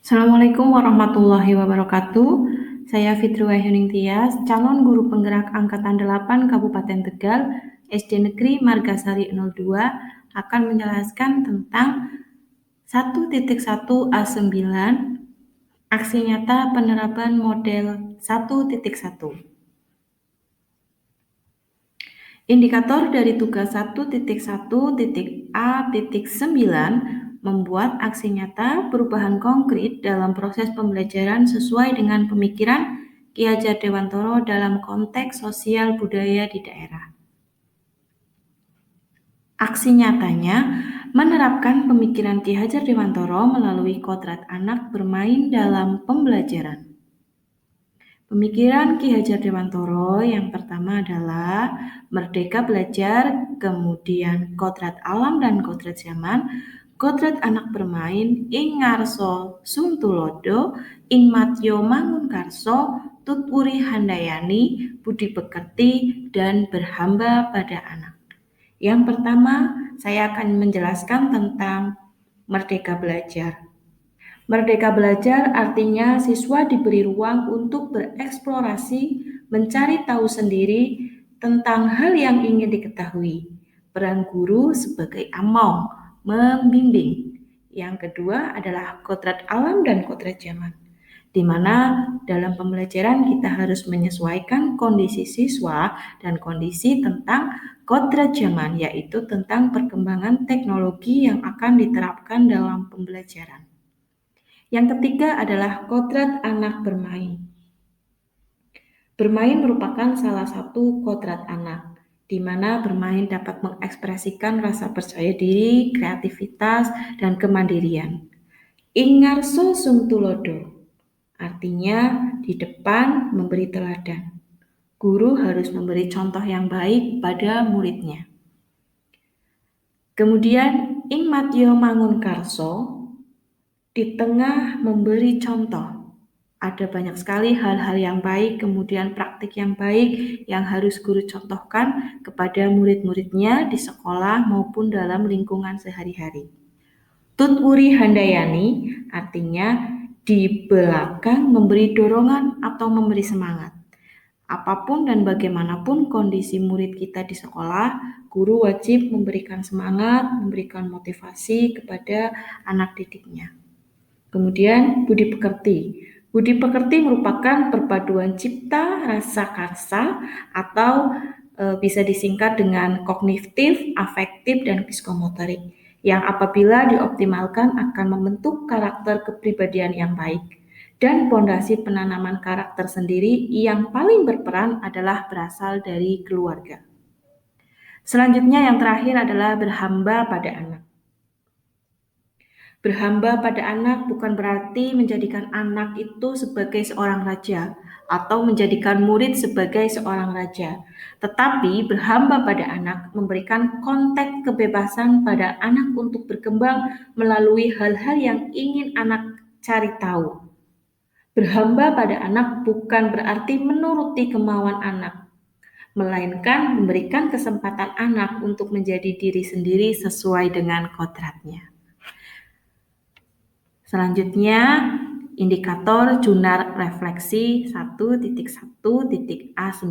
Assalamualaikum warahmatullahi wabarakatuh. Saya Fitri Wahyuning Tias, calon guru penggerak Angkatan 8 Kabupaten Tegal, SD Negeri Margasari 02, akan menjelaskan tentang 1.1A9, aksi nyata penerapan model 1.1. Indikator dari tugas 1.1.A.9 membuat aksi nyata perubahan konkret dalam proses pembelajaran sesuai dengan pemikiran Ki Hajar Dewantoro dalam konteks sosial budaya di daerah. Aksi nyatanya menerapkan pemikiran Ki Hajar Dewantoro melalui kodrat anak bermain dalam pembelajaran. Pemikiran Ki Hajar Dewantoro yang pertama adalah merdeka belajar, kemudian kodrat alam dan kodrat zaman, kodrat anak bermain, ing ngarso sung tulodo, ing matyo mangun karso, tutwuri handayani, budi pekerti, dan berhamba pada anak. Yang pertama, saya akan menjelaskan tentang merdeka belajar. Merdeka belajar artinya siswa diberi ruang untuk bereksplorasi, mencari tahu sendiri tentang hal yang ingin diketahui. Peran guru sebagai amau, membimbing. Yang kedua adalah kodrat alam dan kodrat zaman, di mana dalam pembelajaran kita harus menyesuaikan kondisi siswa dan kondisi tentang kodrat zaman, yaitu tentang perkembangan teknologi yang akan diterapkan dalam pembelajaran. Yang ketiga adalah kodrat anak bermain. Bermain merupakan salah satu kodrat anak, di mana bermain dapat mengekspresikan rasa percaya diri, kreativitas, dan kemandirian. Ingarso sung tulodo, artinya di depan memberi teladan. Guru harus memberi contoh yang baik pada muridnya. Kemudian ing matyo mangun karso, di tengah memberi contoh. Ada banyak sekali hal-hal yang baik, kemudian praktik yang baik yang harus guru contohkan kepada murid-muridnya di sekolah maupun dalam lingkungan sehari-hari. Tutwuri handayani artinya di belakang memberi dorongan atau memberi semangat. Apapun dan bagaimanapun kondisi murid kita di sekolah, guru wajib memberikan semangat, memberikan motivasi kepada anak didiknya. Kemudian budi pekerti. Budi pekerti merupakan perpaduan cipta, rasa karsa, atau bisa disingkat dengan kognitif, afektif, dan psikomotorik, yang apabila dioptimalkan akan membentuk karakter kepribadian yang baik. Dan pondasi penanaman karakter sendiri yang paling berperan adalah berasal dari keluarga. Selanjutnya yang terakhir adalah berhamba pada anak. Berhamba pada anak bukan berarti menjadikan anak itu sebagai seorang raja atau menjadikan murid sebagai seorang raja. Tetapi berhamba pada anak memberikan konteks kebebasan pada anak untuk berkembang melalui hal-hal yang ingin anak cari tahu. Berhamba pada anak bukan berarti menuruti kemauan anak, melainkan memberikan kesempatan anak untuk menjadi diri sendiri sesuai dengan kodratnya. Selanjutnya, indikator Junar refleksi 1.1.A9.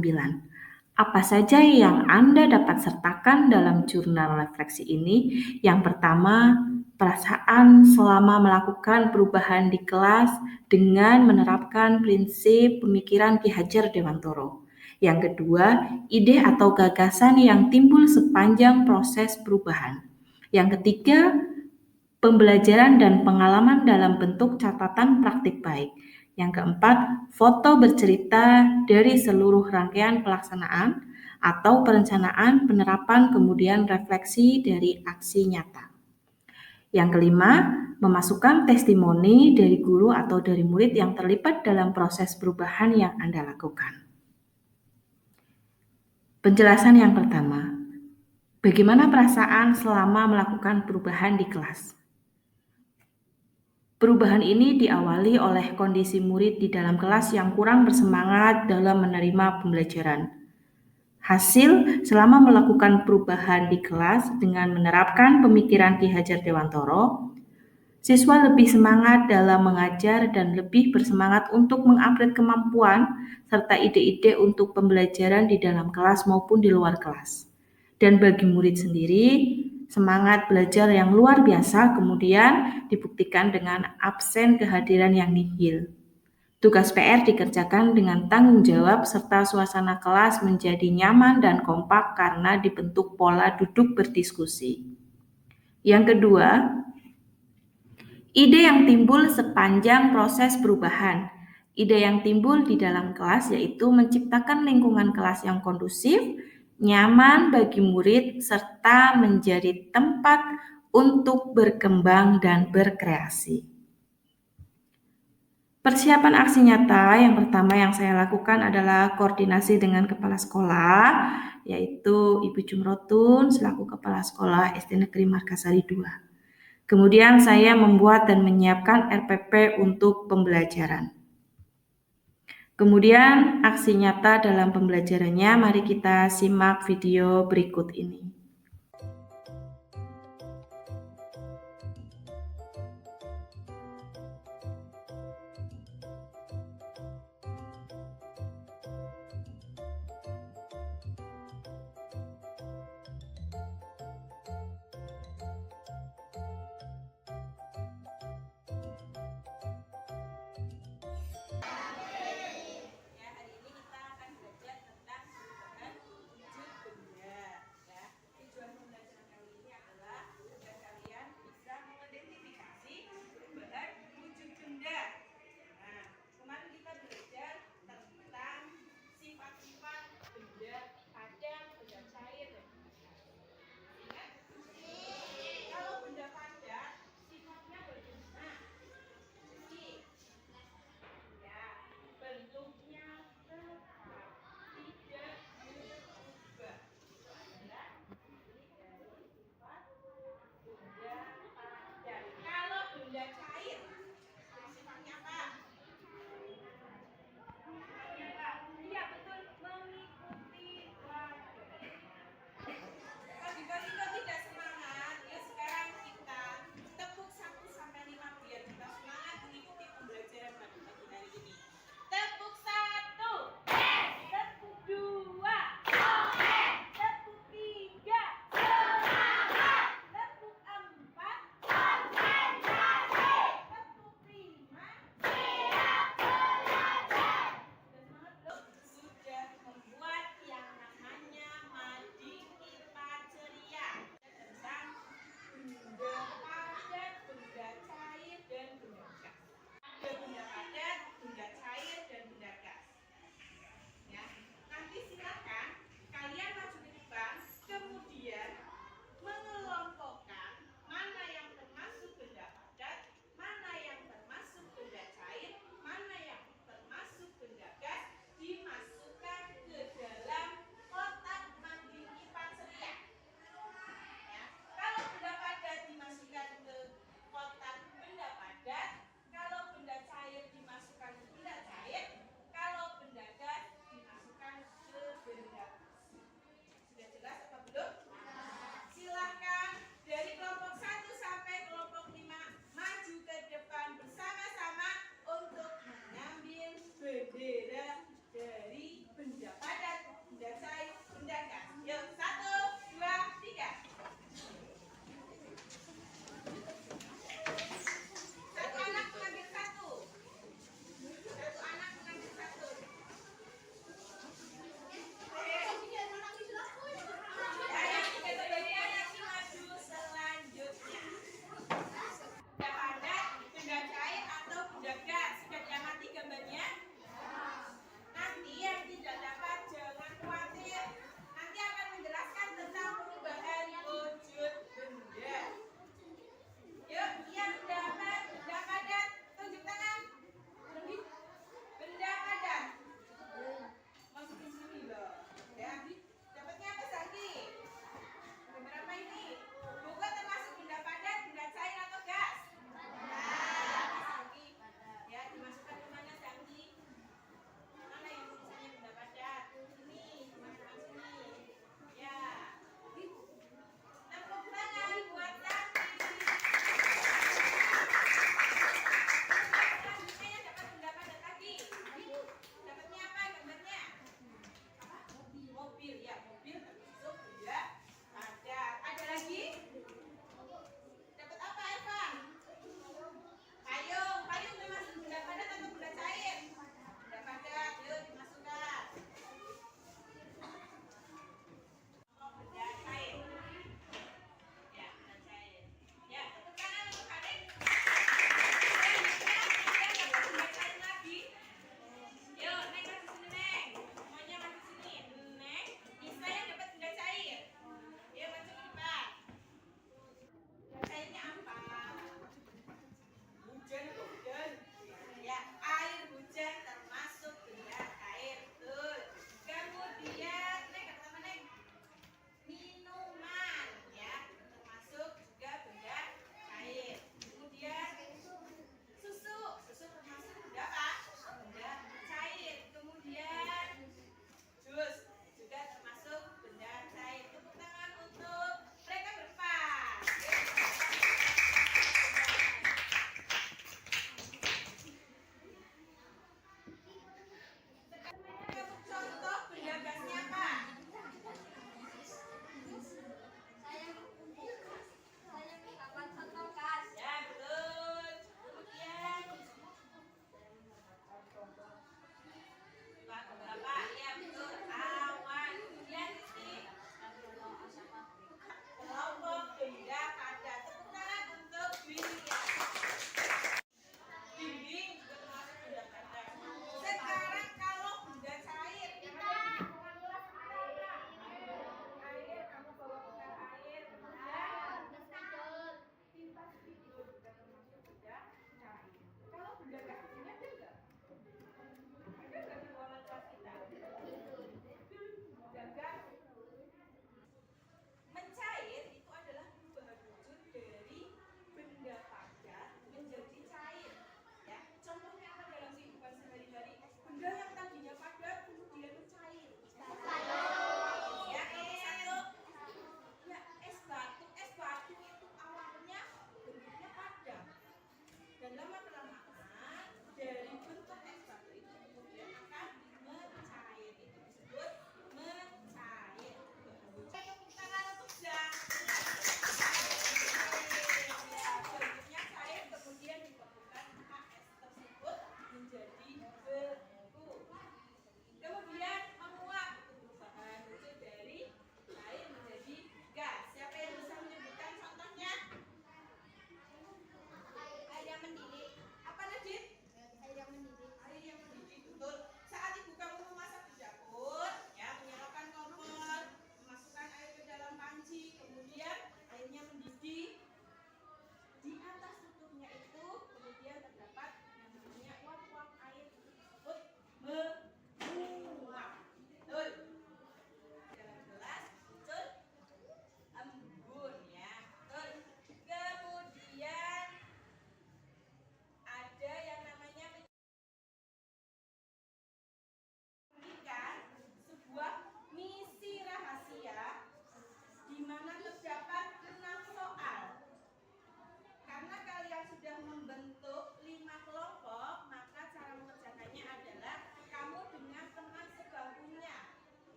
Apa saja yang Anda dapat sertakan dalam jurnal refleksi ini? Yang pertama, perasaan selama melakukan perubahan di kelas dengan menerapkan prinsip pemikiran Ki Hajar Dewantoro. Yang kedua, ide atau gagasan yang timbul sepanjang proses perubahan. Yang ketiga, pembelajaran dan pengalaman dalam bentuk catatan praktik baik. Yang keempat, foto bercerita dari seluruh rangkaian pelaksanaan atau perencanaan, penerapan, kemudian refleksi dari aksi nyata. Yang kelima, memasukkan testimoni dari guru atau dari murid yang terlibat dalam proses perubahan yang Anda lakukan. Penjelasan yang pertama, bagaimana perasaan selama melakukan perubahan di kelas? Perubahan ini diawali oleh kondisi murid di dalam kelas yang kurang bersemangat dalam menerima pembelajaran. Hasil, selama melakukan perubahan di kelas dengan menerapkan pemikiran Ki Hajar Dewantoro, Siswa lebih semangat dalam mengajar dan lebih bersemangat untuk mengupgrade kemampuan serta ide-ide untuk pembelajaran di dalam kelas maupun di luar kelas. Dan bagi murid sendiri, semangat belajar yang luar biasa kemudian dibuktikan dengan absen kehadiran yang nihil. Tugas PR dikerjakan dengan tanggung jawab serta suasana kelas menjadi nyaman dan kompak karena dibentuk pola duduk berdiskusi. Yang kedua, ide yang timbul sepanjang proses perubahan. Ide yang timbul di dalam kelas yaitu menciptakan lingkungan kelas yang kondusif, nyaman bagi murid, serta menjadi tempat untuk berkembang dan berkreasi. Persiapan aksi nyata yang pertama yang saya lakukan adalah koordinasi dengan kepala sekolah, yaitu Ibu Jumrotun selaku kepala sekolah SD Negeri Margasari II. Kemudian saya membuat dan menyiapkan RPP untuk pembelajaran. Kemudian aksi nyata dalam pembelajarannya, mari kita simak video berikut ini.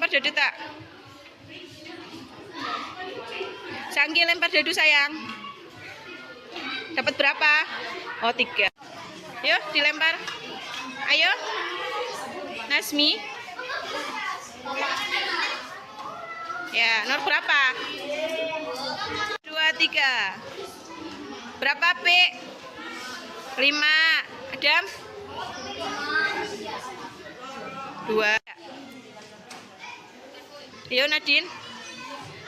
lempar dadu tak? Sanggi lempar dadu sayang. Dapat berapa? Oh 3. Yuk dilempar. Ayo. Nasmi. Ya, nomor berapa? 2, 3. Berapa, P? 5. Adam? 2. Ayo Nadine.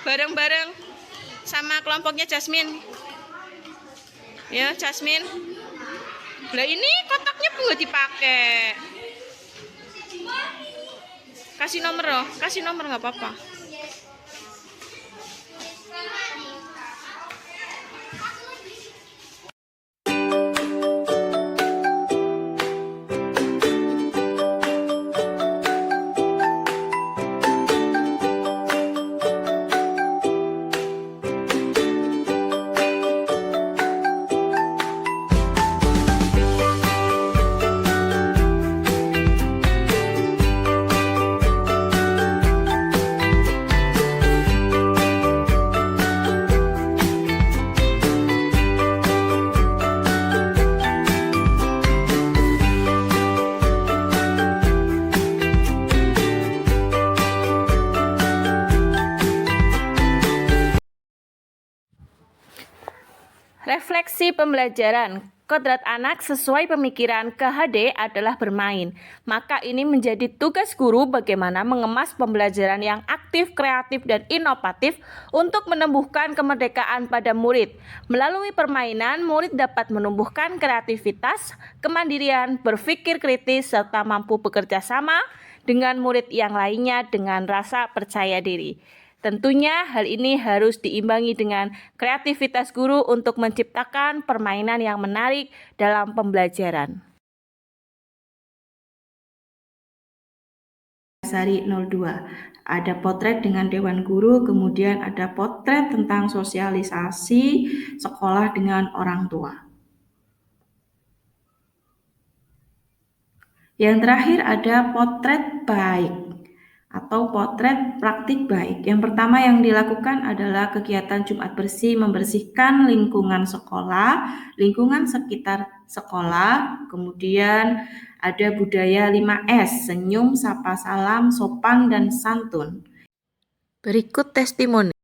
Bareng-bareng sama kelompoknya Jasmine. Ya, Jasmine. Lah ini kotaknya nggak dipakai. Kasih nomor loh, kasih nomor nggak apa-apa. Refleksi pembelajaran. Kodrat anak sesuai pemikiran KHD adalah bermain. Maka ini menjadi tugas guru bagaimana mengemas pembelajaran yang aktif, kreatif, dan inovatif untuk menumbuhkan kemerdekaan pada murid. Melalui permainan, murid dapat menumbuhkan kreativitas, kemandirian, berpikir kritis, serta mampu bekerja sama dengan murid yang lainnya dengan rasa percaya diri. Tentunya hal ini harus diimbangi dengan kreativitas guru untuk menciptakan permainan yang menarik dalam pembelajaran. Sari 02. Ada potret dengan Dewan Guru, kemudian ada potret tentang sosialisasi sekolah dengan orang tua. Yang terakhir ada potret baik atau potret praktik baik. Yang pertama yang dilakukan adalah kegiatan Jumat Bersih, membersihkan lingkungan sekolah, lingkungan sekitar sekolah. Kemudian ada budaya 5S, senyum, sapa salam, sopan, dan santun. Berikut testimoni.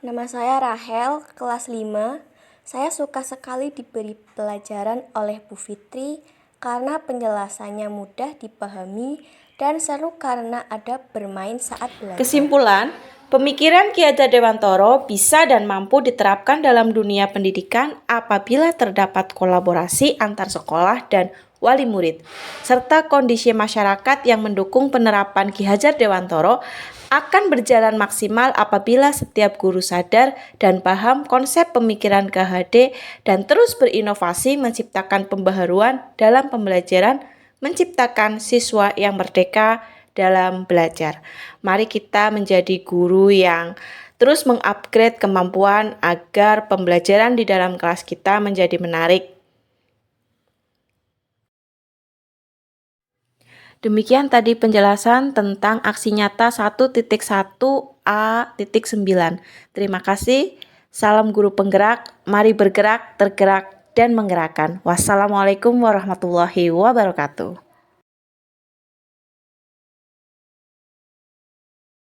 Nama saya Rahel, kelas 5. Saya suka sekali diberi pelajaran oleh Bu Fitri karena penjelasannya mudah dipahami dan seru karena ada bermain saat belajar. Kesimpulan, pemikiran Ki Hajar Dewantoro bisa dan mampu diterapkan dalam dunia pendidikan apabila terdapat kolaborasi antar sekolah dan wali murid, serta kondisi masyarakat yang mendukung penerapan Ki Hajar Dewantoro akan berjalan maksimal apabila setiap guru sadar dan paham konsep pemikiran KHD dan terus berinovasi menciptakan pembaharuan dalam pembelajaran, menciptakan siswa yang merdeka dalam belajar. Mari kita menjadi guru yang terus mengupgrade kemampuan agar pembelajaran di dalam kelas kita menjadi menarik. Demikian tadi penjelasan tentang aksi nyata 1.1a.9. Terima kasih. Salam guru penggerak. Mari bergerak, tergerak, dan menggerakkan. Wassalamualaikum warahmatullahi wabarakatuh.